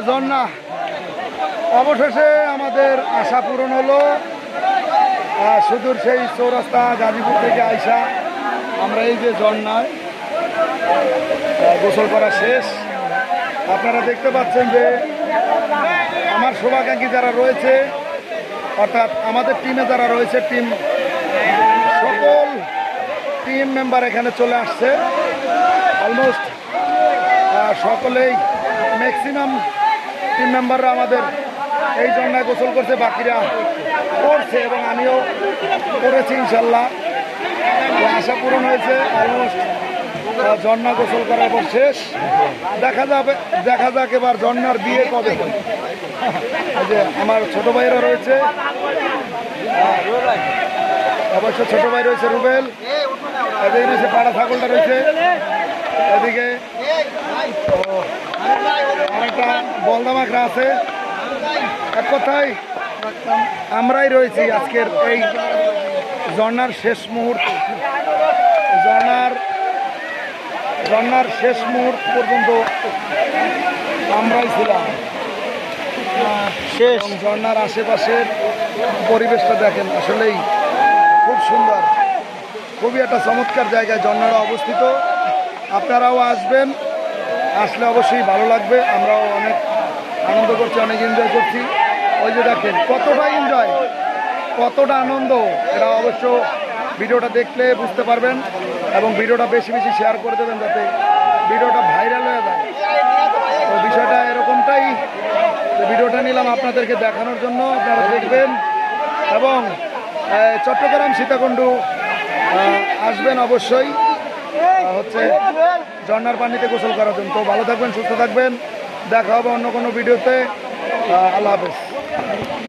ঝর্ণা অবশেষে আমাদের আশা পূরণ হলো। সুদূর সেই চৌরাস্তা গাজীপুর থেকে আইসা আমরা এই যে ঝর্ণায় গোসল করা শেষ। আপনারা দেখতে পাচ্ছেন যে আমার শুভাকাঙ্ক্ষী যারা রয়েছে, অর্থাৎ আমাদের টিমে যারা রয়েছে, সকল টিম মেম্বার এখানে চলে আসছে। অলমোস্ট সকলেই ম্যাক্সিমাম টিম মেম্বাররা আমাদের এই ঝর্ণায় গোসল করছে, বাকিরা করছে এবং আমিও করেছি। ইনশাল্লাহ আশা পূরণ হয়েছে। অলমোস্ট ঝর্ণা গোসল করার পর শেষ। দেখা যাক এবার ঝর্ণার বিয়ে কবে হয়। যে আমার ছোট ভাইরা রয়েছে, অবশ্য ছোট ভাই রয়েছে রুবেল, এদিকে রয়েছে পাড়া ছাগলটা রয়েছে, এদিকে অনেকটা বলদামাখরা আছে। এক কথায় আমরাই রয়েছি আজকের এই ঝর্ণার শেষ মুহূর্ত। ঝর্ণার শেষ মুহূর্ত পর্যন্ত আমরাই ছিলাম। শেষ ঝর্ণার আশেপাশের পরিবেশটা দেখেন, আসলেই খুব সুন্দর, খুবই একটা চমৎকার জায়গায় ঝর্ণাটা অবস্থিত। আপনারাও আসবেন, আসলে অবশ্যই ভালো লাগবে। আমরাও অনেক আনন্দ করছি, অনেক এনজয় করছি। ওই যে দেখেন কতটা এনজয়, কতটা আনন্দ, এটা অবশ্য ভিডিওটা দেখলে বুঝতে পারবেন। এবং ভিডিওটা বেশি বেশি শেয়ার করে দেবেন যাতে ভিডিওটা ভাইরাল হয়ে যায়। তো বিষয়টা এরকমটাই, ভিডিওটা নিলাম আপনাদেরকে দেখানোর জন্য, আপনারা দেখবেন এবং চট্টগ্রাম সীতাকুণ্ডু আসবেন অবশ্যই হচ্ছে ঝর্ণার পানিতে গোসল করার জন্য। তো ভালো থাকবেন, সুস্থ থাকবেন, দেখা হবে অন্য কোনো ভিডিওতে। আল্লাহ হাফেজ।